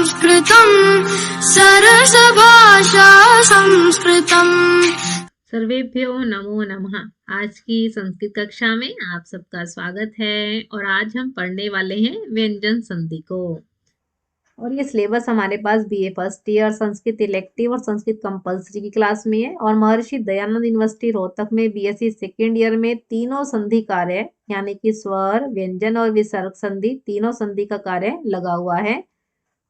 संस्कृतं सरसभाषा संस्कृतम्। सर्वेभ्यो नमो नमः। आज की संस्कृत कक्षा में आप सबका स्वागत है और आज हम पढ़ने वाले हैं व्यंजन संधि को। और ये सिलेबस हमारे पास BA first year Sanskrit elective और संस्कृत कंपलसरी की क्लास में है और महर्षि दयानंद यूनिवर्सिटी रोहतक में बीएससी सेकेंड ईयर में तीनों संधि कार्य यानी कि स्वर, व्यंजन और विसर्ग संधि तीनों संधि का कार्य लगा हुआ है।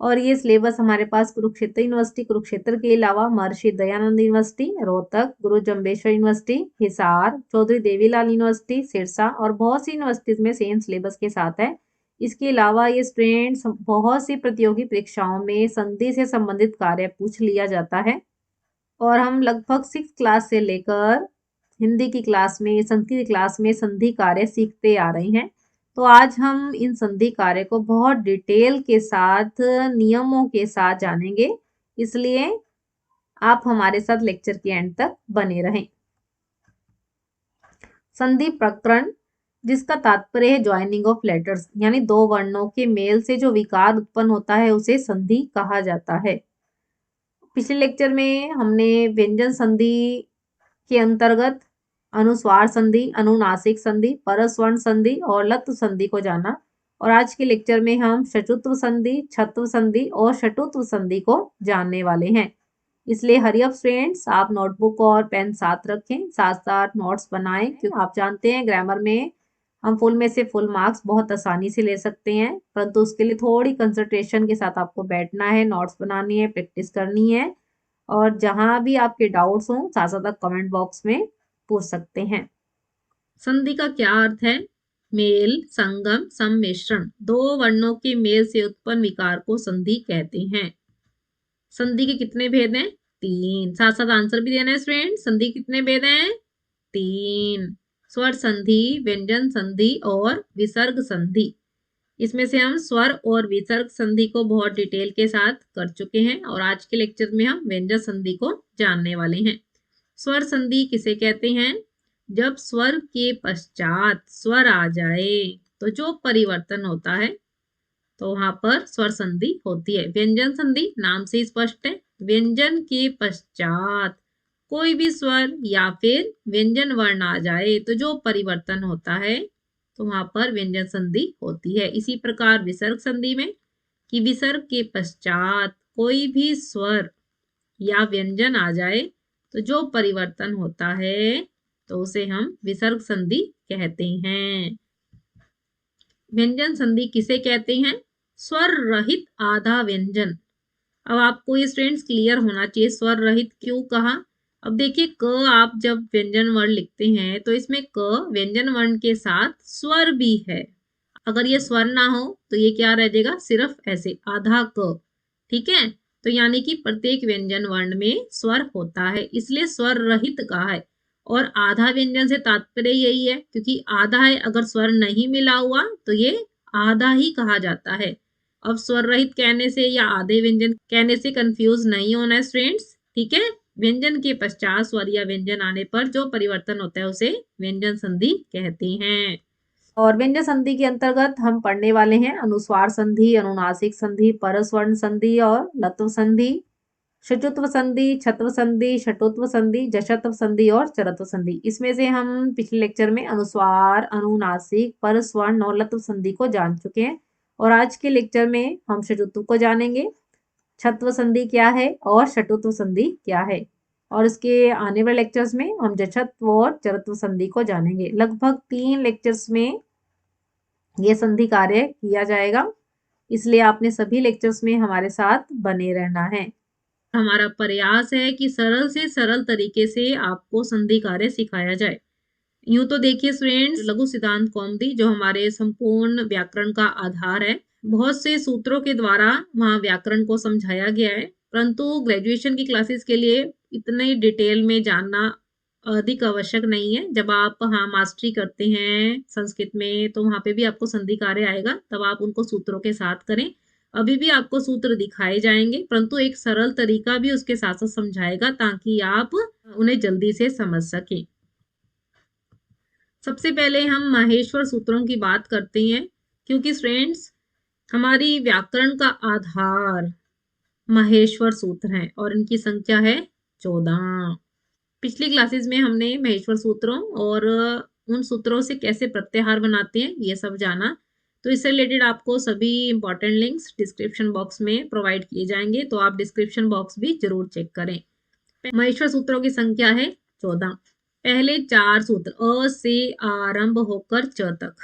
और ये सिलेबस हमारे पास कुरुक्षेत्र यूनिवर्सिटी कुरुक्षेत्र के अलावा महर्षि दयानंद यूनिवर्सिटी रोहतक, गुरु जम्बेश्वर यूनिवर्सिटी हिसार, चौधरी देवीलाल यूनिवर्सिटी सिरसा और बहुत सी यूनिवर्सिटीज में सेम सिलेबस के साथ है। इसके अलावा ये स्टूडेंट्स बहुत सी प्रतियोगी परीक्षाओं में संधि से संबंधित कार्य पूछ लिया जाता है और हम लगभग 6 क्लास से लेकर हिंदी की क्लास में, संस्कृत क्लास में संधि कार्य सीखते आ रहे हैं। तो आज हम इन संधि कार्य को बहुत डिटेल के साथ, नियमों के साथ जानेंगे, इसलिए आप हमारे साथ लेक्चर के एंड तक बने रहें। संधि प्रकरण, जिसका तात्पर्य है ज्वाइनिंग ऑफ लेटर्स, यानी दो वर्णों के मेल से जो विकार उत्पन्न होता है उसे संधि कहा जाता है। पिछले लेक्चर में हमने व्यंजन संधि के अंतर्गत अनुस्वार संधि, अनुनासिक संधि, परस्वर्ण संधि और लत्व संधि को जाना और आज के लेक्चर में हम षचुत्व संधि, छत्व संधि और षटुत्व संधि को जानने वाले हैं। इसलिए हरी अप स्टूडेंट्स, आप नोटबुक और पेन साथ रखें, साथ साथ नोट्स बनाएं, क्योंकि आप जानते हैं ग्रामर में हम फुल में से फुल मार्क्स बहुत आसानी से ले सकते हैं, परंतु उसके लिए थोड़ी कंसंट्रेशन के साथ आपको बैठना है, नोट्स बनानी है, प्रैक्टिस करनी है और जहां भी आपके डाउट्स हों साथ साथ आप कमेंट बॉक्स में पूछ सकते हैं। संधि का क्या अर्थ है? मेल, संगम, सम्मिश्रण, दो वर्णों के मेल से उत्पन्न विकार को संधि कहते हैं। संधि के कितने भेद हैं? 3। साथ साथ आंसर भी देना है स्टूडेंट। संधि कितने भेद हैं? 3। स्वर संधि, व्यंजन संधि और विसर्ग संधि। इसमें से हम स्वर और विसर्ग संधि को बहुत डिटेल के साथ कर चुके हैं और आज के लेक्चर में हम व्यंजन संधि को जानने वाले हैं। स्वर संधि किसे कहते हैं? जब स्वर के पश्चात स्वर आ जाए तो जो परिवर्तन होता है तो वहां पर स्वर संधि होती है। व्यंजन संधि नाम से स्पष्ट है, व्यंजन के पश्चात कोई भी स्वर या फिर व्यंजन वर्ण आ जाए तो जो परिवर्तन होता है तो वहां पर व्यंजन संधि होती है। इसी प्रकार विसर्ग संधि में कि विसर्ग के पश्चात कोई भी स्वर या व्यंजन आ जाए तो जो परिवर्तन होता है तो उसे हम विसर्ग संधि कहते हैं। व्यंजन संधि किसे कहते हैं? स्वर रहित आधा व्यंजन। अब आपको ये स्टूडेंट्स क्लियर होना चाहिए स्वर रहित क्यों कहा। अब देखिए, क आप जब व्यंजन वर्ण लिखते हैं तो इसमें क व्यंजन वर्ण के साथ स्वर भी है। अगर ये स्वर ना हो तो ये क्या रह जाएगा? सिर्फ ऐसे आधा क। ठीक है, तो यानी कि प्रत्येक व्यंजन वर्ण में स्वर होता है, इसलिए स्वर रहित कहा है। और आधा व्यंजन से तात्पर्य यही है क्योंकि आधा है, अगर स्वर नहीं मिला हुआ तो ये आधा ही कहा जाता है। अब स्वर रहित कहने से या आधे व्यंजन कहने से कंफ्यूज नहीं होना है स्टूडेंट्स। ठीक है, व्यंजन के पश्चात स्वर या व्यंजन आने पर जो परिवर्तन होता है उसे व्यंजन संधि कहते हैं। और व्यंजन संधि के अंतर्गत हम पढ़ने वाले हैं अनुस्वार संधि, अनुनासिक संधि, परस्वर्ण संधि और लत्व संधि, षचुत्व संधि, छत्व संधि, षटुत्व संधि, जशत्व संधि और चरत्व संधि। इसमें से हम पिछले लेक्चर में अनुस्वार, अनुनासिक, परस्वर्ण और लत्व संधि को जान चुके हैं और आज के लेक्चर में हम षचुत्व को जानेंगे, छत्व संधि क्या है और षटुत्व संधि क्या है और इसके आने वाले लेक्चर्स में हम जशत्व और चरत्व संधि को जानेंगे। लगभग 3 लेक्चर्स में ये संधि कार्य किया जाएगा, इसलिए आपने सभी लेक्चर्स में हमारे साथ बने रहना है। हमारा प्रयास है कि सरल से सरल तरीके से आपको संधि कार्य सिखाया जाए। यूं तो देखिए स्टूडेंट्स, लघु सिद्धांत कौमुदी जो हमारे संपूर्ण व्याकरण का आधार है, बहुत से सूत्रों के द्वारा वहाँ व्याकरण को समझाया गया है, परंतु ग्रेजुएशन की क्लासेस के लिए इतने डिटेल में जानना अधिक आवश्यक नहीं है। जब आप मास्टरी करते हैं संस्कृत में तो वहां पे भी आपको संधि कार्य आएगा, तब आप उनको सूत्रों के साथ करें। अभी भी आपको सूत्र दिखाए जाएंगे, परंतु एक सरल तरीका भी उसके साथ साथ समझाएगा ताकि आप उन्हें जल्दी से समझ सकें। सबसे पहले हम माहेश्वर सूत्रों की बात करते हैं, क्योंकि स्टूडेंट्स हमारी व्याकरण का आधार महेश्वर सूत्र हैं और इनकी संख्या है 14। पिछली क्लासेस में हमने महेश्वर सूत्रों और उन सूत्रों से कैसे प्रत्याहार बनाते हैं ये सब जाना। तो इससे रिलेटेड आपको सभी इंपॉर्टेंट लिंक्स डिस्क्रिप्शन बॉक्स में प्रोवाइड किए जाएंगे, तो आप डिस्क्रिप्शन बॉक्स भी जरूर चेक करें। महेश्वर सूत्रों की संख्या है 14। पहले 4 सूत्र अ से आरंभ होकर च तक,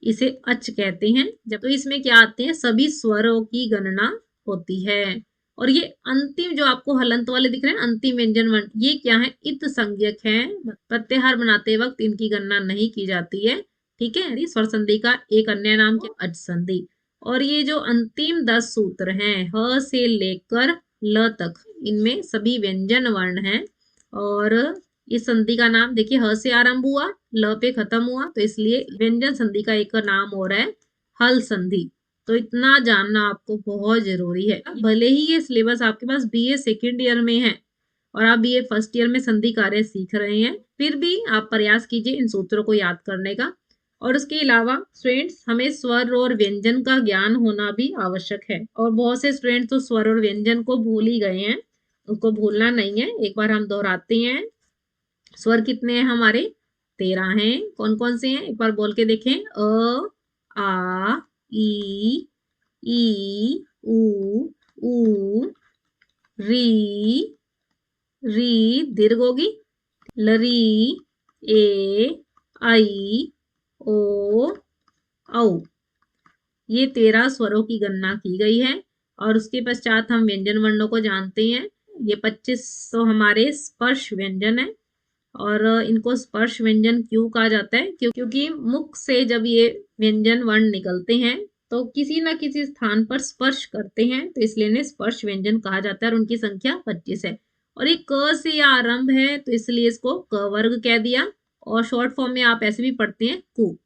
इसे अच कहते हैं। जब तो इसमें क्या आते हैं, सभी स्वरों की गणना होती है। और ये अंतिम जो आपको हलंत वाले दिख रहे हैं, अंतिम व्यंजन वर्ण, ये क्या है, इत संज्ञक है। प्रत्याहार बनाते वक्त इनकी गणना नहीं की जाती है। ठीक है, स्वर संधि का एक अन्य नाम क्या, अच संधि। और ये जो अंतिम 10 सूत्र हैं ह से लेकर ल तक, इनमें सभी व्यंजन वर्ण हैं। और इस संधि का नाम देखिए, ह से आरंभ हुआ, ल पे खत्म हुआ, तो इसलिए व्यंजन संधि का एक नाम हो रहा है हल संधि। तो इतना जानना आपको बहुत जरूरी है। भले ही ये सिलेबस आपके पास बीए सेकेंड ईयर में है और आप बीए फर्स्ट ईयर में संधि कार्य सीख रहे हैं, फिर भी आप प्रयास कीजिए इन सूत्रों को याद करने का। और उसके अलावा स्टूडेंट्स, हमें स्वर और व्यंजन का ज्ञान होना भी आवश्यक है। और बहुत से स्टूडेंट्स तो स्वर और व्यंजन को भूल ही गए हैं, उसको भूलना नहीं है। एक बार हम दोहराते हैं। स्वर कितने हैं हमारे, 13 हैं। कौन कौन से हैं, एक बार बोल के देखें। अ, आ, ई, ऊ, री, दीर्घ होगी, लरी, ए, आई, ओ, औ। ये 13 स्वरों की गणना की गई है। और उसके पश्चात हम व्यंजन वर्णों को जानते हैं। ये 25 तो हमारे स्पर्श व्यंजन है। और इनको स्पर्श व्यंजन क्यों कहा जाता है, क्योंकि मुख से जब ये व्यंजन वर्ण निकलते हैं तो किसी न किसी स्थान पर स्पर्श करते हैं, तो इसलिए इन्हें स्पर्श व्यंजन कहा जाता है। और उनकी संख्या 25 है। और ये क से आरंभ है, तो इसलिए इसको क वर्ग कह दिया। और शॉर्ट फॉर्म में आप ऐसे भी पढ़ते हैं कु।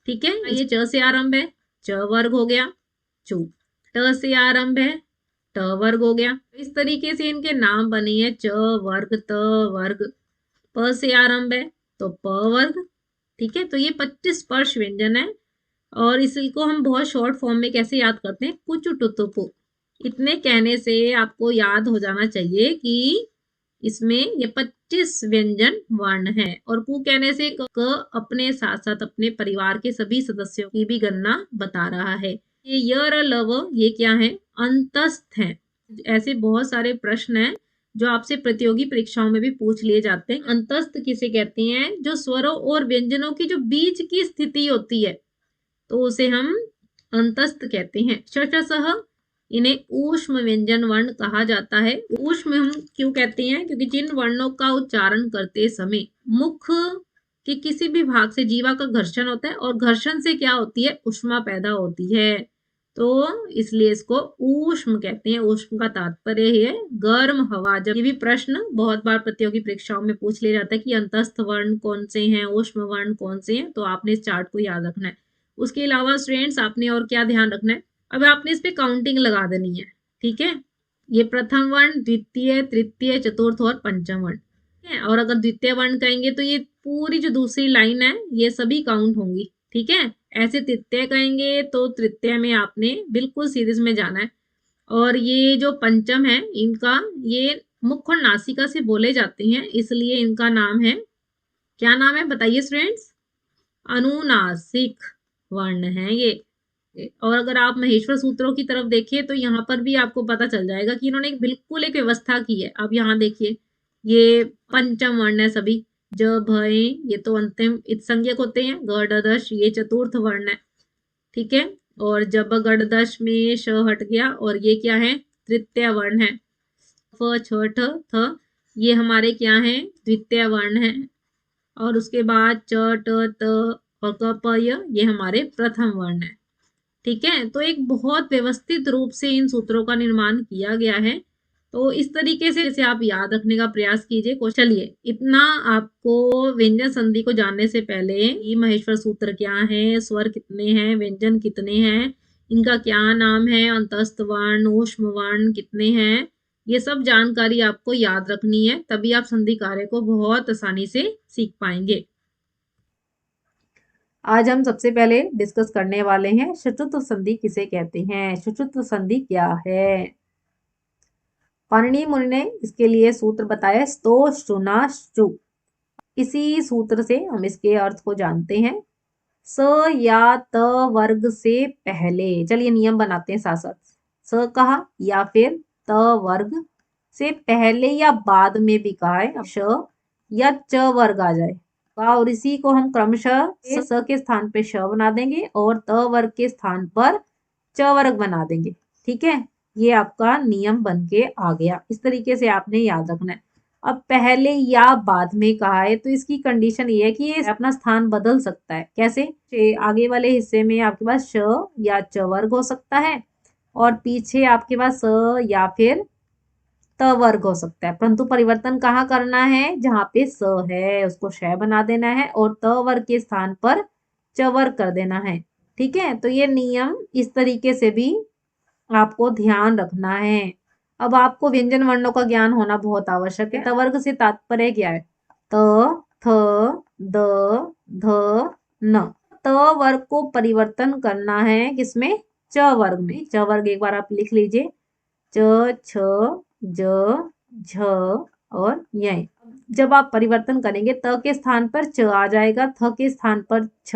ठीक है, ये च से आरंभ है, च वर्ग हो गया चू। ट से आरंभ है, ट वर्ग हो गया। इस तरीके से इनके नाम बने हैं, च वर्ग, त वर्ग। प से आरंभ है तो प वर्ग। ठीक है, तो ये 25 स्पर्श व्यंजन है। और इसको हम बहुत शॉर्ट फॉर्म में कैसे याद करते हैं, कुछ टुतुपु। इतने कहने से आपको याद हो जाना चाहिए कि इसमें ये 25 व्यंजन वर्ण है। और कु कहने से क अपने साथ साथ अपने परिवार के सभी सदस्यों की भी गणना बता रहा है। ये य र ल व, ये क्या है, अंतस्थ है। ऐसे बहुत सारे प्रश्न हैं जो आपसे प्रतियोगी परीक्षाओं में भी पूछ लिए जाते हैं। अंतस्थ किसे कहते हैं, जो स्वरों और व्यंजनों की जो बीच की स्थिति होती है, तो उसे हम अंतस्थ कहते हैं। शशसह, इन्हें ऊष्म व्यंजन वर्ण कहा जाता है। ऊष्म हम क्यों कहते हैं, क्योंकि जिन वर्णों का उच्चारण करते समय मुख के किसी भी भाग से जीवा का घर्षण होता है, और घर्षण से क्या होती है, ऊष्मा पैदा होती है, तो इसलिए इसको ऊष्म कहते हैं। ऊष्म का तात्पर्य है गर्म हवा। जब ये भी प्रश्न बहुत बार प्रतियोगी परीक्षाओं में पूछ लिया जाता है कि अंतस्थ वर्ण कौन से हैं, ऊष्म वर्ण कौन से हैं, तो आपने इस चार्ट को याद रखना है। उसके अलावा स्टूडेंट्स, आपने और क्या ध्यान रखना है, अब आपने इस पे काउंटिंग लगा देनी है। ठीक है, ये प्रथम वर्ण, द्वितीय, तृतीय, चतुर्थ और पंचम वर्ण है। और अगर द्वितीय वर्ण कहेंगे तो ये पूरी जो दूसरी लाइन है ये सभी काउंट होंगी। ठीक है, ऐसे तृतीय कहेंगे तो तृतीय में आपने बिल्कुल सीरीज में जाना है। और ये जो पंचम है, इनका ये मुख और नासिका से बोले जाते हैं, इसलिए इनका नाम है, क्या नाम है बताइए स्टूडेंट्स, अनुनासिक वर्ण है ये। और अगर आप महेश्वर सूत्रों की तरफ देखिए तो यहाँ पर भी आपको पता चल जाएगा कि इन्होंने बिल्कुल एक व्यवस्था की है। अब यहाँ देखिए, ये पंचम वर्ण है सभी, ज भय, ये तो अंतिम इत संज्ञक होते हैं। ग दश, ये चतुर्थ वर्ण है। ठीक है, और जब गढ़ दश में श हट गया, और ये क्या है, तृतीय वर्ण है। फ छ ठ थ, ये हमारे क्या है, द्वितीय वर्ण है। और उसके बाद च ट त और क प य, ये हमारे प्रथम वर्ण है। ठीक है, तो एक बहुत व्यवस्थित रूप से इन सूत्रों का निर्माण किया गया है। तो इस तरीके से इसे आप याद रखने का प्रयास कीजिए। चलिए, इतना आपको व्यंजन संधि को जानने से पहले ये महेश्वर सूत्र क्या है, स्वर कितने हैं, व्यंजन कितने हैं, इनका क्या नाम है, अंतस्थ वर्ण, ऊष्म वर्ण कितने हैं, ये सब जानकारी आपको याद रखनी है, तभी आप संधि कार्य को बहुत आसानी से सीख पाएंगे। आज हम सबसे पहले डिस्कस करने वाले हैं सुषुप्त संधि किसे कहते हैं। सुषुप्त संधि क्या है। पाणिनि मुनि ने इसके लिए सूत्र बताया स्तो शुना शु। इसी सूत्र से हम इसके अर्थ को जानते हैं। स या त वर्ग से पहले, चलिए नियम बनाते हैं साथ साथ। स कहा या फिर त वर्ग से पहले या बाद में भी कहा है, श या च वर्ग आ जाए और इसी को हम क्रमशः स के स्थान पे श बना देंगे और त वर्ग के स्थान पर च वर्ग बना देंगे। ठीक है, ये आपका नियम बन के आ गया। इस तरीके से आपने याद रखना है। अब पहले या बाद में कहा है तो इसकी कंडीशन ये है कि ये अपना स्थान बदल सकता है। कैसे? आगे वाले हिस्से में आपके पास श या च वर्ग हो सकता है और पीछे आपके पास स या फिर त वर्ग हो सकता है, परंतु परिवर्तन कहाँ करना है? जहां पे स है उसको श बना देना है और त वर्ग के स्थान पर च वर्ग कर देना है। ठीक है, तो ये नियम इस तरीके से भी आपको ध्यान रखना है। अब आपको व्यंजन वर्णों का ज्ञान होना बहुत आवश्यक है। त वर्ग से तात्पर्य क्या है? त, थ, द, ध, न। त वर्ग को परिवर्तन करना है किसमें? च वर्ग में। च वर्ग एक बार आप लिख लीजिए, च, छ, ज, झ और य। जब आप परिवर्तन करेंगे त के स्थान पर च आ जाएगा, थ के स्थान पर छ,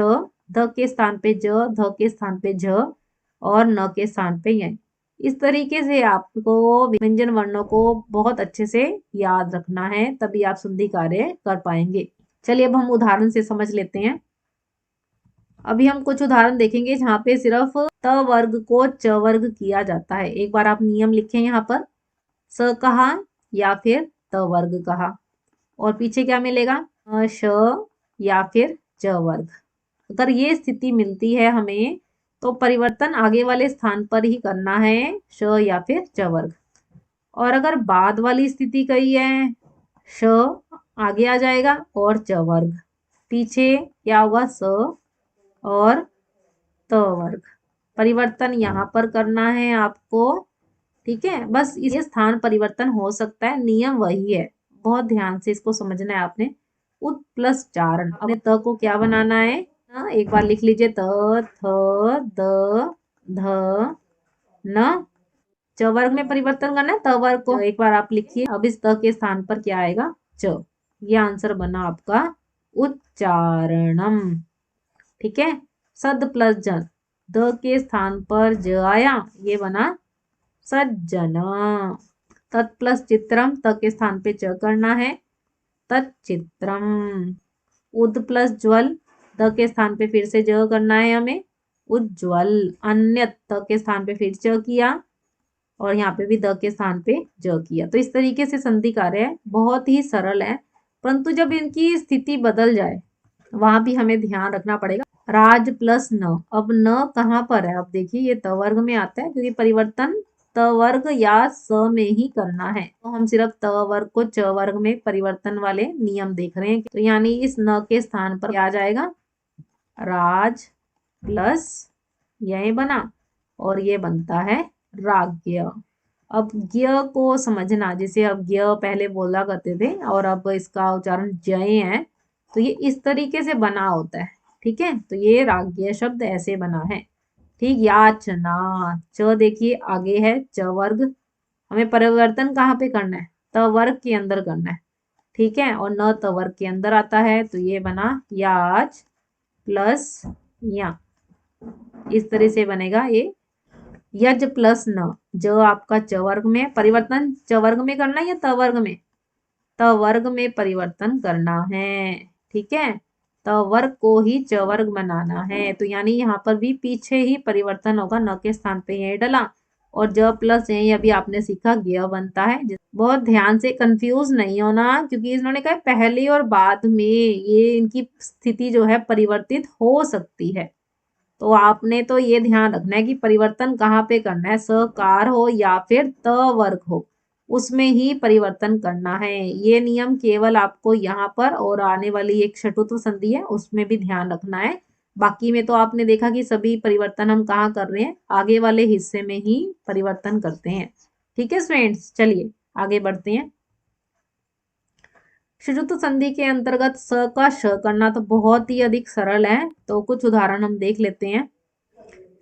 ध के स्थान पे ज, ध के स्थान पे झ और न के स्थान पे य। इस तरीके से आपको व्यंजन वर्णों को बहुत अच्छे से याद रखना है, तभी आप संधि कार्य कर पाएंगे। चलिए अब हम उदाहरण से समझ लेते हैं। अभी हम कुछ उदाहरण देखेंगे जहां पे सिर्फ त वर्ग को च वर्ग किया जाता है। एक बार आप नियम लिखें यहाँ पर, स कहा या फिर त वर्ग कहा और पीछे क्या मिलेगा? श या फिर च वर्ग। अगर ये स्थिति मिलती है हमें तो परिवर्तन आगे वाले स्थान पर ही करना है, श या फिर च वर्ग। और अगर बाद वाली स्थिति कही है, श आगे आ जाएगा और च वर्ग, पीछे क्या होगा? स और त वर्ग। परिवर्तन यहाँ पर करना है आपको। ठीक है, बस ये स्थान परिवर्तन हो सकता है, नियम वही है। बहुत ध्यान से इसको समझना है आपने। उत प्लस चारण, अपने त को क्या बनाना है? एक बार लिख लीजिए, त, थ, द, ध, न। च वर्ग में परिवर्तन करना है त वर्ग को। एक बार आप लिखिए, अब इस त के स्थान पर क्या आएगा? च। ये आंसर बना आपका उच्चारणम। ठीक है, सद प्लस जन, द के स्थान पर ज आया, ये बना सज्जन। तत् प्लस चित्रम, त के स्थान पे च करना है, तच्चित्रम। उद प्लस ज्वल, द के स्थान पे फिर से ज करना है हमें, उज्ज्वल। अन्य, त के स्थान पे फिर च किया और यहाँ पे भी द के स्थान पे ज किया। तो इस तरीके से संधि कार्य है, बहुत ही सरल है, परंतु जब इनकी स्थिति बदल जाए वहां भी हमें ध्यान रखना पड़ेगा। राज प्लस न, अब न कहाँ पर है? अब देखिए ये त वर्ग में आता है क्योंकि परिवर्तन त वर्ग या स में ही करना है, तो हम सिर्फ त वर्ग को च वर्ग में परिवर्तन वाले नियम देख रहे हैं। तो यानी इस न के स्थान पर क्या आ जाएगा? राज प्लस यह बना और ये बनता है राज्ञ। अब ज्ञ को समझना, जैसे अब ज्ञ पहले बोला करते थे और अब इसका उच्चारण जय है, तो ये इस तरीके से बना होता है। ठीक है, तो ये राज्ञ शब्द ऐसे बना है। ठीक, याचना, च देखिए आगे है च वर्ग, हमें परिवर्तन कहाँ पे करना है? त वर्ग के अंदर करना है। ठीक है, और न त वर्ग के अंदर आता है, तो ये बना याच प्लस या, इस तरह से बनेगा ये यज प्लस न। ज आपका च वर्ग में, परिवर्तन च वर्ग में करना है या त वर्ग में? त वर्ग में परिवर्तन करना है। ठीक है, त वर्ग को ही च वर्ग बनाना है, तो यानी यहाँ पर भी पीछे ही परिवर्तन होगा, न के स्थान पे ये डला और ज प्लस यही अभी आपने सीखा ज्ञ बनता है। बहुत ध्यान से, कंफ्यूज नहीं होना, क्योंकि इन्होंने कहा पहले और बाद में ये इनकी स्थिति जो है परिवर्तित हो सकती है। तो आपने तो ये ध्यान रखना है कि परिवर्तन कहाँ पे करना है, सकार हो या फिर त वर्ग हो, उसमें ही परिवर्तन करना है। ये नियम केवल आपको यहाँ पर और आने वाली एक षटुत्व संधि है उसमें भी ध्यान रखना है। बाकी में तो आपने देखा कि सभी परिवर्तन हम कहाँ कर रहे हैं? आगे वाले हिस्से में ही परिवर्तन करते हैं। ठीक है स्टूडेंट्स, चलिए आगे बढ़ते हैं। षटुत्व संधि के अंतर्गत स का श करना तो बहुत ही अधिक सरल है, तो कुछ उदाहरण हम देख लेते हैं।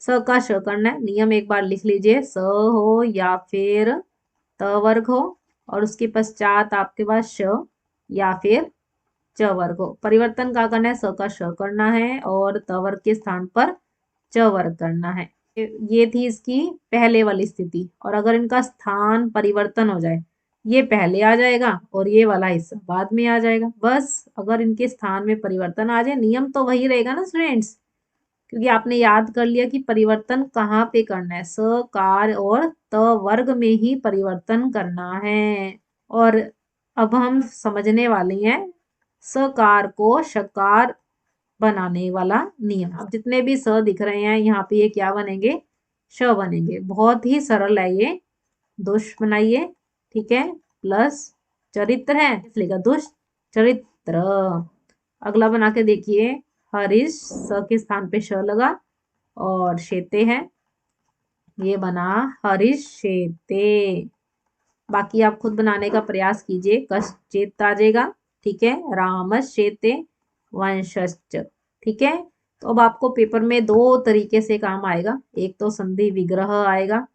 स का श करना है, नियम एक बार लिख लीजिए, स हो या फिर त वर्ग हो और उसके पश्चात आपके पास श या फिर च वर्ग हो। परिवर्तन क्या करना है, स का श करना है और त वर्ग के स्थान पर च वर्ग करना है। ये थी इसकी पहले वाली स्थिति। और अगर इनका स्थान परिवर्तन हो जाए, ये पहले आ जाएगा और ये वाला हिस्सा बाद में आ जाएगा। बस अगर इनके स्थान में परिवर्तन आ जाए, नियम तो वही रहेगा ना स्टूडेंट्स, क्योंकि आपने याद कर लिया कि परिवर्तन कहाँ पे करना है, सकार और त वर्ग में ही परिवर्तन करना है। और अब हम समझने वाले हैं सकार को शकार बनाने वाला नियम। अब जितने भी स दिख रहे हैं यहाँ पे, ये क्या बनेंगे, श बनेंगे। बहुत ही सरल है ये। दुष् बनाइए, ठीक है, प्लस चरित्र है इसलिए दुष्ट चरित्र। अगला बना के देखिए, हरीश, स के स्थान पे श लगा और शेते है, ये बना हरीश शेते। बाकी आप खुद बनाने का प्रयास कीजिए, कश्चित आ जाएगा, ठीक है, रामश्चेते वंशश्च, ठीक है। तो अब आपको पेपर में दो तरीके से काम आएगा, एक तो संधि विग्रह आएगा,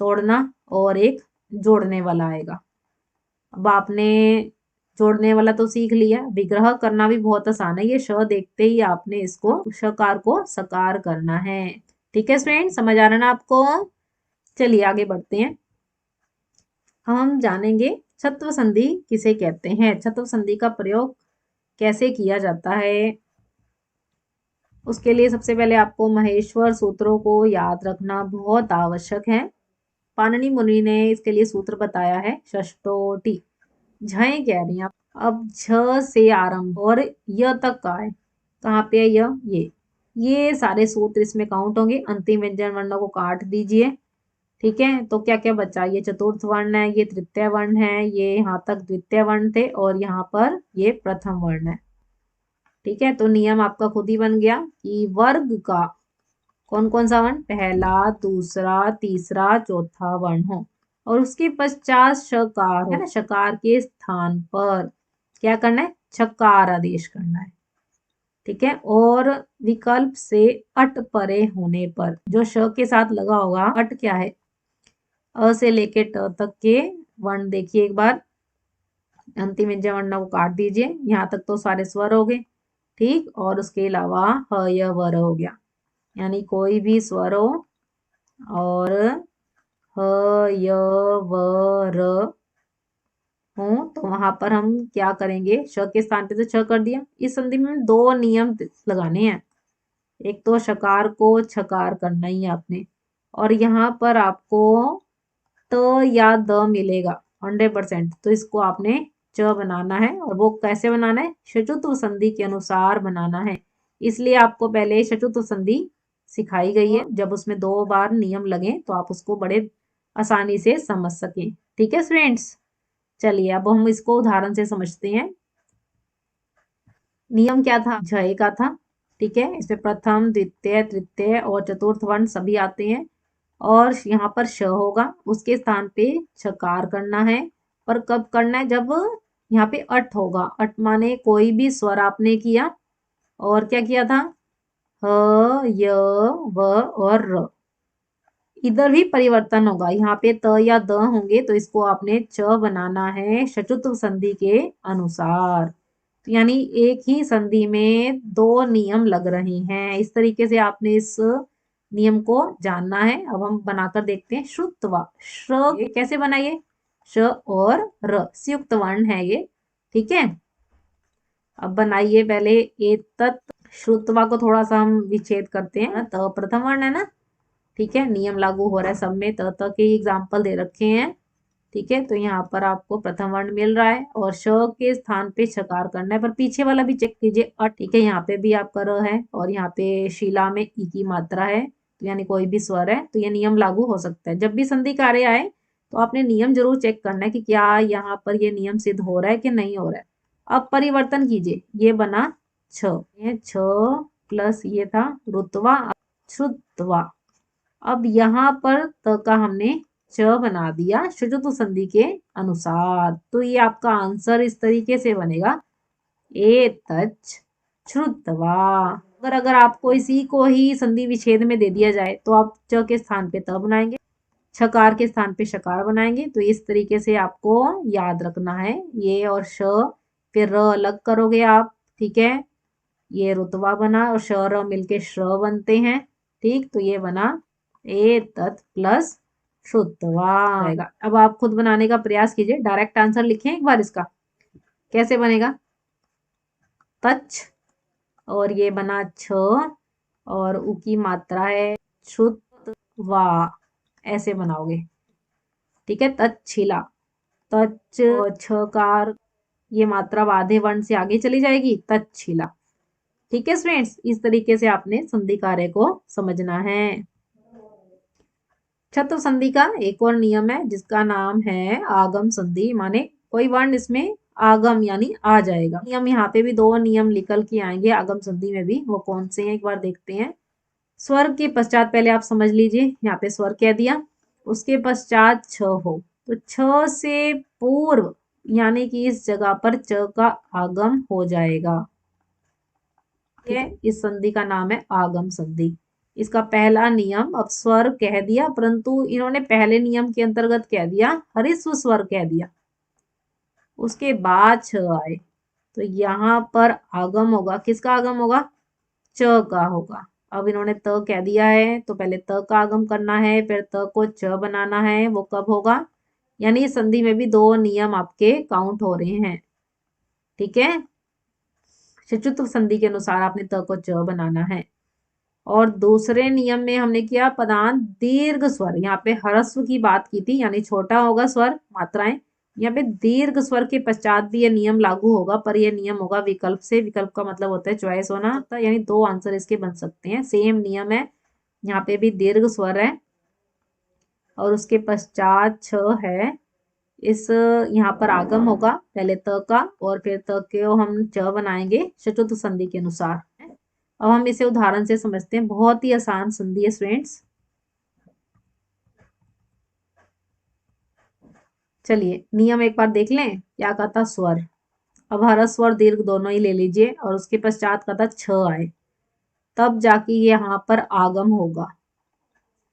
तोड़ना, और एक जोड़ने वाला आएगा। अब आपने जोड़ने वाला तो सीख लिया, विग्रह करना भी बहुत आसान है। ये श देखते ही आपने इसको शकार को सकार करना है। ठीक है स्टूडेंट, समझ आ रहा ना आपको? चलिए आगे बढ़ते हैं। हम जानेंगे छत्व संधि किसे कहते हैं, छत्व संधि का प्रयोग कैसे किया जाता है। उसके लिए सबसे पहले आपको महेश्वर सूत्रों को याद रखना बहुत आवश्यक है। पाणिनि मुनि ने इसके लिए सूत्र बताया है, षष्टोटी। झय कह रही हैं आप। अब झ से आरंभ और य तक का है, कहाँ पे है ये सारे सूत्र इसमें काउंट होंगे। अंतिम व्यंजन वर्णों को काट दीजिए, ठीक है। तो क्या क्या बचा, ये चतुर्थ वर्ण है, ये तृतीय वर्ण है, ये यहाँ तक द्वितीय वर्ण थे और यहाँ पर ये प्रथम वर्ण है, ठीक है। तो नियम आपका खुद ही बन गया कि वर्ग का कौन कौन सा वर्ण, पहला, दूसरा, तीसरा, चौथा वर्ण हो और उसके पश्चात शकार हो, है ना। शकार के स्थान पर क्या करना है, छकार आदेश करना है, ठीक है। और विकल्प से अट परे होने पर, जो श के साथ लगा होगा, अट क्या है, अ से लेके ट तक के वर्ण देखिए एक बार। अंतिम व्यंजन वर्ण को काट दीजिए, यहाँ तक तो सारे स्वर हो गए, ठीक। और उसके अलावा ह य वर हो गया, यानी कोई भी स्वर हो और ह य व र हो तो वहां पर हम क्या करेंगे, श के स्थान पे तो छ कर दिया। इस संधि में दो नियम लगाने हैं, एक तो शकार को छकार करना ही है आपने, और यहाँ पर आपको त या द मिलेगा 100%, तो इसको आपने च बनाना है। और वो कैसे बनाना है, शचुत्व संधि के अनुसार बनाना है। इसलिए आपको पहले शचुत्व संधि सिखाई गई है, जब उसमें 2 बार नियम लगे तो आप उसको बड़े आसानी से समझ सकें, ठीक है स्टूडेंट्स। चलिए अब हम इसको उदाहरण से समझते हैं। नियम क्या था, झय का था, ठीक है। इसमें प्रथम, द्वितीय, तृतीय और चतुर्थ वर्ण सभी आते हैं और यहाँ पर श होगा, उसके स्थान पे छकार करना है। पर कब करना है, जब यहाँ पे अट होगा। अट माने कोई भी स्वर आपने किया और क्या किया था, ह य व और र, इधर भी परिवर्तन होगा। यहाँ पे त या द होंगे तो इसको आपने च बनाना है शचुत्व संधि के अनुसार। तो यानी एक ही संधि में 2 नियम लग रहे हैं। इस तरीके से आपने इस नियम को जानना है। अब हम बनाकर देखते हैं। श्रुत्वा, श्र कैसे बनाइए, श और र संयुक्त वर्ण है ये, ठीक है। अब बनाइए पहले एतत्। श्रुत्वा को थोड़ा सा हम विच्छेद करते हैं, तो प्रथम वर्ण है ना, ठीक है। नियम लागू हो रहा है सब में, त के एग्जाम्पल दे रखे हैं, ठीक है। तो यहाँ पर आपको प्रथम वर्ण मिल रहा है और श के स्थान पे छकार करना है। पर पीछे वाला भी चेक कीजिए, अ, ठीक है। यहाँ पे भी आपका र है और यहाँ पे शिला में ई की मात्रा है, तो यानी कोई भी स्वर है, तो ये नियम लागू हो सकता है। जब भी संधि कार्य आए तो आपने नियम जरूर चेक करना है कि क्या यहाँ पर ये नियम सिद्ध हो रहा है कि नहीं हो रहा है। अब परिवर्तन कीजिए, ये बना छ, ये छ प्लस ये था रुतवा, श्रुतवा। अब यहाँ पर त का हमने च बना दिया शचुत्व संधि के अनुसार। तो ये आपका आंसर इस तरीके से बनेगा, एतच् श्रुत्वा। अगर आपको इसी को ही संधि विच्छेद में दे दिया जाए तो आप च के स्थान पे त बनाएंगे, छकार के स्थान पे शकार बनाएंगे। तो इस तरीके से आपको याद रखना है। ये और श, फिर र अलग करोगे आप, ठीक है। ये रुतबा बना और श र मिलके श्र बनते हैं, ठीक। तो ये बना ए तत् प्लस श्रुतवा रहेगा। अब आप खुद बनाने का प्रयास कीजिए, डायरेक्ट आंसर लिखें एक बार इसका। कैसे बनेगा? तच, और ये बना छ, और उ की मात्रा है श्रुत वा, ऐसे बनाओगे, ठीक है। तच्छिला, तच छकार, ये मात्रा आधे वर्ण से आगे चली जाएगी, तच्छिला, ठीक है फ्रेंड्स। इस तरीके से आपने संधि कार्य को समझना है। छत्र संधि का एक और नियम है जिसका नाम है आगम संधि, माने कोई वर्ण इसमें आगम यानी आ जाएगा। नियम यहाँ पे भी दो नियम निकल के आएंगे आगम संधि में भी, वो कौन से हैं एक बार देखते हैं। स्वर के पश्चात पहले आप समझ लीजिए, यहाँ पे स्वर कह दिया, उसके पश्चात छ हो तो छ से पूर्व यानी कि इस जगह पर च का आगम हो जाएगा। ये इस संधि का नाम है आगम संधि। इसका पहला नियम, अब स्वर कह दिया परंतु इन्होंने पहले नियम के अंतर्गत कह दिया हरिस्व स्वर कह दिया, उसके बाद छ आए तो यहाँ पर आगम होगा, किसका आगम होगा? च का होगा। अब इन्होंने त कह दिया है तो पहले त का आगम करना है, फिर त को च बनाना है, वो कब होगा? यानी इस संधि में भी दो नियम आपके काउंट हो रहे हैं, ठीक है। चतुर्थ संधि के अनुसार आपने त को च बनाना है। और दूसरे नियम में हमने किया पदांत दीर्घ स्वर, यहाँ पे ह्रस्व की बात की थी, यानी छोटा होगा स्वर मात्राएं। यहाँ पे दीर्घ स्वर के पश्चात भी ये नियम लागू होगा, पर यह नियम होगा विकल्प से। विकल्प का मतलब होता है चॉइस होना, यानी दो आंसर इसके बन सकते हैं। सेम नियम है, यहाँ पे भी दीर्घ स्वर है और उसके पश्चात छ है। इस यहाँ पर आगम होगा पहले त का और फिर त के हम च बनाएंगे चतुर्थ संधि के अनुसार। अब हम इसे उदाहरण से समझते हैं, बहुत ही आसान संधि है फ्रेंड्स। चलिए नियम एक बार देख लें। क्या कहता? स्वर, अब हरस स्वर दीर्घ दोनों ही ले लीजिए और उसके पश्चात कहता छ आए, तब जाके यहाँ पर आगम होगा,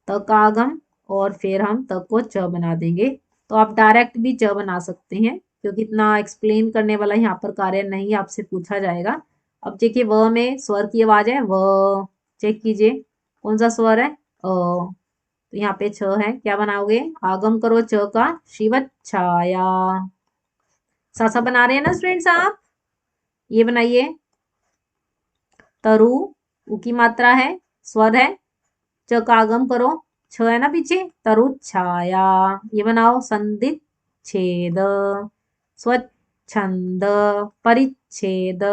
त का आगम, और फिर हम त को च बना देंगे। तो आप डायरेक्ट भी च बना सकते हैं क्योंकि इतना एक्सप्लेन करने वाला यहाँ पर कार्य नहीं आपसे पूछा जाएगा। अब देखिए व में स्वर की आवाज है, व चेक कीजिए कौन सा स्वर है? तो यहाँ पे छ है, क्या बनाओगे? आगम करो च का, शिवच्छाया। सा बना रहे हैं ना स्टूडेंट्स आप? ये बनाइए। तरु, उ की मात्रा है, स्वर है, च का आगम करो, छ है ना पीछे, तरु छाया। ये बनाओ संधि छेद, स्वच्छंद, परिच्छेद,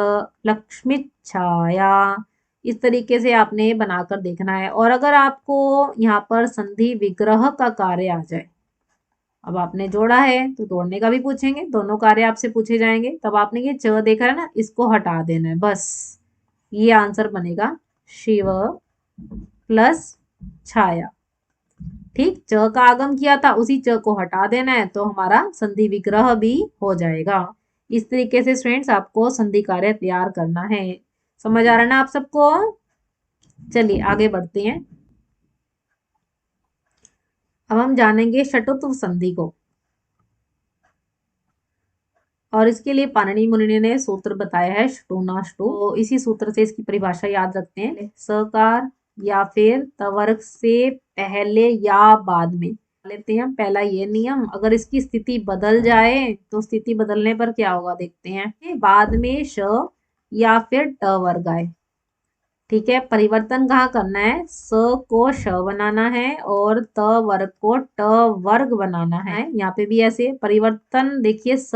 लक्ष्मी छाया। इस तरीके से आपने बनाकर देखना है। और अगर आपको यहाँ पर संधि विग्रह का कार्य आ जाए, अब आपने जोड़ा है तो तोड़ने का भी पूछेंगे, दोनों कार्य आपसे पूछे जाएंगे, तब आपने ये च देखा है ना, इसको हटा देना है बस। ये आंसर बनेगा शिव प्लस छाया, ठीक। च का आगम किया था, उसी च को हटा देना है तो हमारा संधि विग्रह भी हो जाएगा। इस तरीके से स्टूडेंट्स आपको संधि कार्य तैयार करना है। समझ आ रहा है ना आप सबको? चलिए आगे बढ़ते हैं। अब हम जानेंगे षटुत्व संधि को, और इसके लिए पाणिनि मुनि ने सूत्र बताया है ष्टुनाष्टु। तो इसी सूत्र से इसकी परिभाषा याद रखते हैं। सकार या फिर तवर्ग से पहले या बाद में लेते हैं। पहला ये नियम, अगर इसकी स्थिति बदल जाए तो स्थिति बदलने पर क्या होगा देखते हैं। बाद में श या फिर ट वर्ग आए, ठीक है। परिवर्तन कहाँ करना है? स को श बनाना है और त वर्ग को ट वर्ग बनाना है। यहाँ पे भी ऐसे परिवर्तन देखिए, स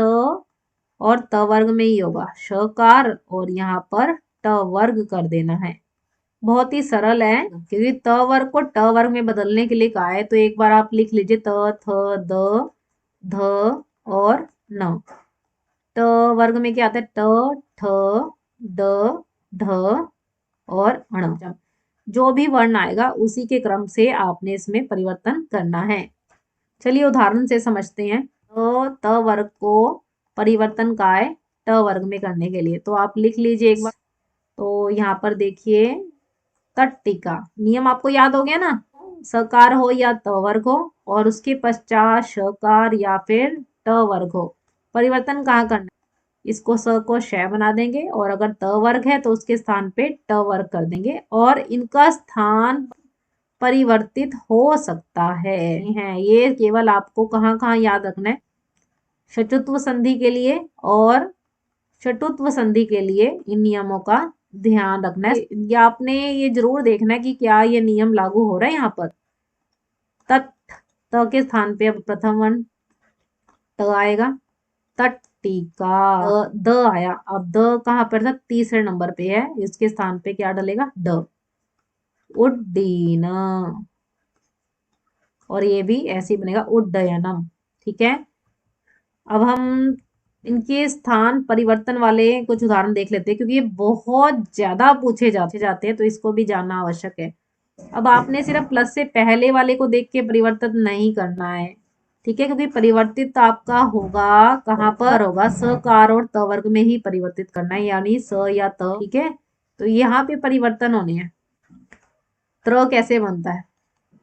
और त वर्ग में ही होगा, शकार और यहाँ पर ट वर्ग कर देना है। बहुत ही सरल है क्योंकि त वर्ग को ट वर्ग में बदलने के लिए कहा है। तो एक बार आप लिख लीजिए त, थ, द, ध और न। ट वर्ग में क्या आता है? ट, ठ, ड, ढ और अण। जो भी वर्ण आएगा उसी के क्रम से आपने इसमें परिवर्तन करना है। चलिए उदाहरण से समझते हैं। तो त वर्ग को परिवर्तन का है ट वर्ग में करने के लिए, तो आप लिख लीजिए एक बार। तो यहाँ पर देखिए तट्टिका, नियम आपको याद हो गया ना? सकार हो या त वर्ग हो और उसके पश्चात शकार या फिर ट वर्ग हो। परिवर्तन कहाँ करना है? इसको स को श बना देंगे और अगर त वर्ग है तो उसके स्थान पे ट वर्ग कर देंगे और इनका स्थान परिवर्तित हो सकता है। ये केवल आपको कहाँ कहाँ याद रखना है? शत्रुत्व संधि के लिए और शत्रुत्व संधि के लिए इन नियमों का ध्यान रखना है। या आपने ये जरूर देखना है कि क्या ये नियम लागू हो रहा है यहाँ पर। तट, त के स्थान पे अब प्रथम वर्ण ट आएगा, तट टीका द आया। अब द कहाँ पर था? तीसरे नंबर पे है, इसके स्थान पे क्या डलेगा? ड। उड्डीन, और ये भी ऐसे ही बनेगा उड्डयनम। ठीक है, अब हम इनके स्थान परिवर्तन वाले कुछ उदाहरण देख लेते हैं क्योंकि ये बहुत ज्यादा पूछे जाते हैं तो इसको भी जानना आवश्यक है। अब आपने सिर्फ प्लस से पहले वाले को देख के परिवर्तन नहीं करना है, ठीक है, क्योंकि परिवर्तित आपका होगा कहाँ पर होगा? सकार और त वर्ग में ही परिवर्तित करना है, यानी स या त। ठीक है, तो यहाँ पे परिवर्तन होने हैं। त्र कैसे बनता है?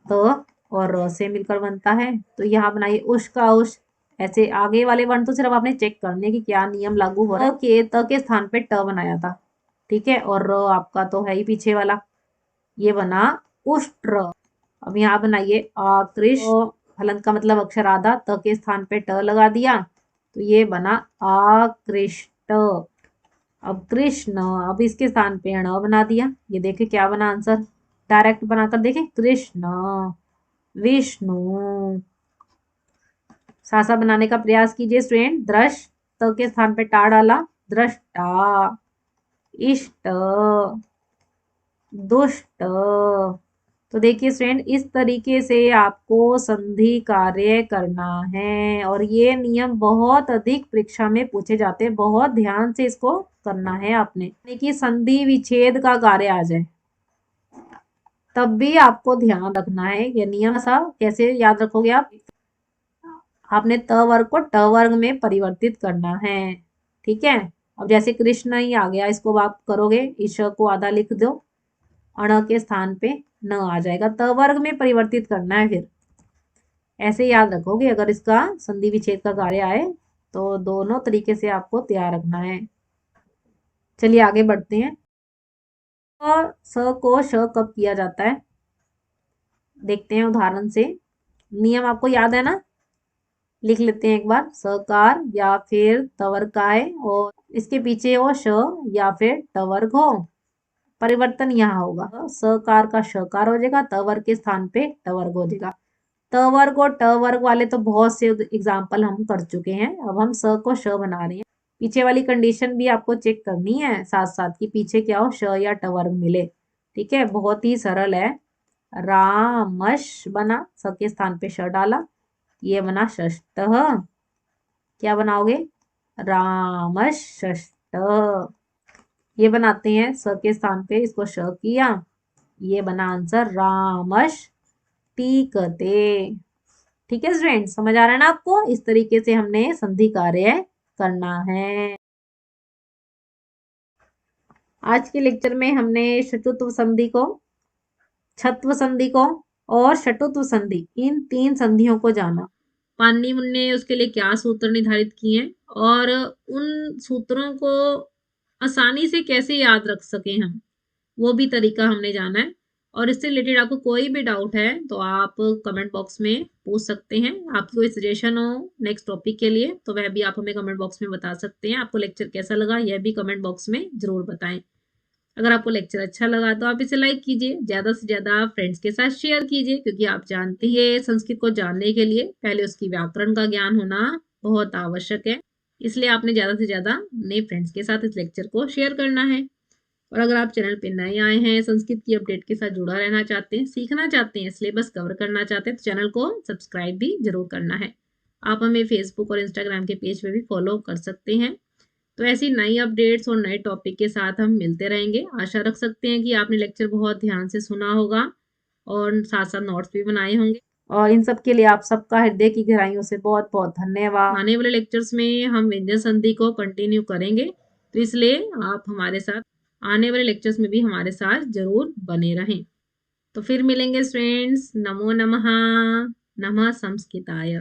त और र से मिलकर बनता है, तो यहाँ बनाइए उष का उष। ऐसे आगे वाले वर्ण तो सिर्फ आपने चेक करने कि क्या नियम लागू हो रहा है। त के स्थान पे ट बनाया था, ठीक है, और र आपका तो है ही पीछे वाला, ये बना उष्ट्र। अब यहाँ बनाइए आकृष्ट, हलंत का मतलब अक्षर आधा, त के स्थान पे ट लगा दिया तो ये बना आकृष्ट। अब कृष्ण, अब इसके स्थान पे ण बना दिया, ये देखे क्या बना आंसर, डायरेक्ट बनाकर देखे, कृष्ण विष्णु। सासा बनाने का प्रयास कीजिए स्टूडेंट। दृश, त के स्थान पे टा डाला, दृष्टा। इष्ट, दुष्ट। तो देखिए स्टूडेंट, इस तरीके से आपको संधि कार्य करना है और ये नियम बहुत अधिक परीक्षा में पूछे जाते हैं, बहुत ध्यान से इसको करना है आपने, यानी कि संधि विच्छेद का कार्य आ जाए तब भी आपको ध्यान रखना है ये नियम। सा कैसे याद रखोगे आप? आपने त वर्ग को ट वर्ग में परिवर्तित करना है, ठीक है। अब जैसे कृष्ण ही आ गया, इसको आप करोगे, ईश को आधा लिख दो, अण के स्थान पे न आ जाएगा, त वर्ग में परिवर्तित करना है। फिर ऐसे याद रखोगे, अगर इसका संधि विच्छेद का कार्य आए तो दोनों तरीके से आपको तैयार रखना है। चलिए आगे बढ़ते हैं। स को श कब किया जाता है देखते हैं उदाहरण से। नियम आपको याद है ना? लिख लेते हैं एक बार। सकार या फिर तवर्ग का है और इसके पीछे हो श या फिर टवर्ग हो, परिवर्तन यहाँ होगा, सकार का शकार हो जाएगा, तवर्ग के स्थान पे टवर्ग हो जाएगा। तवर्ग और टवर्ग वाले तो बहुत से एग्जाम्पल हम कर चुके हैं, अब हम स को श बना रहे हैं। पीछे वाली कंडीशन भी आपको चेक करनी है साथ साथ कि पीछे क्या हो, श या टवर्ग मिले। ठीक है, बहुत ही सरल है। रामश बना, स के स्थान पे श डाला, ये बना षष्ठ। क्या बनाओगे? रामषष्ठ। ये बनाते हैं स के स्थान पे इसको श किया, ये बना आंसर रामष्टिकते। ठीक है स्टूडेंट, समझ आ रहा है ना आपको? इस तरीके से हमने संधि कार्य करना है। आज के लेक्चर में हमने शत्रुत्व संधि को, छत्व संधि को और शत्रुत्व संधि, इन तीन संधियों को जाना। पाणिनि ने उसके लिए क्या सूत्र निर्धारित किए हैं और उन सूत्रों को आसानी से कैसे याद रख सके हम, वो भी तरीका हमने जाना है। और इससे रिलेटेड आपको कोई भी डाउट है तो आप कमेंट बॉक्स में पूछ सकते हैं। आपकी कोई सजेशन हो नेक्स्ट टॉपिक के लिए तो वह भी आप हमें कमेंट बॉक्स में बता सकते हैं। आपको लेक्चर कैसा लगा यह भी कमेंट बॉक्स में जरूर बताएं। अगर आपको लेक्चर अच्छा लगा तो आप इसे लाइक कीजिए, ज़्यादा से ज़्यादा फ्रेंड्स के साथ शेयर कीजिए, क्योंकि आप जानते हैं संस्कृत को जानने के लिए पहले उसकी व्याकरण का ज्ञान होना बहुत आवश्यक है। इसलिए आपने ज़्यादा से ज़्यादा अपने फ्रेंड्स के साथ इस लेक्चर को शेयर करना है। और अगर आप चैनल पे नए आए हैं, संस्कृत की अपडेट के साथ जुड़ा रहना चाहते हैं, सीखना चाहते हैं, सिलेबस कवर करना चाहते हैं, तो चैनल को सब्सक्राइब भी जरूर करना है। आप हमें फेसबुक और इंस्टाग्राम के पेज पे भी फॉलो कर सकते हैं। तो ऐसी नई अपडेट्स और नए टॉपिक के साथ हम मिलते रहेंगे। आशा रख सकते हैं कि आपने लेक्चर बहुत ध्यान से सुना होगा और साथ साथ नोट्स भी बनाए होंगे। और इन सब के लिए आप सबका हृदय की गहराइयों से बहुत बहुत धन्यवाद। आने वाले लेक्चर्स में हम व्यंजन संधि को कंटिन्यू करेंगे, तो इसलिए आप हमारे साथ आने वाले लेक्चर्स में भी हमारे साथ जरूर बने रहें। तो फिर मिलेंगे स्टूडेंट्स। नमो नमः। नमः संस्कृताय।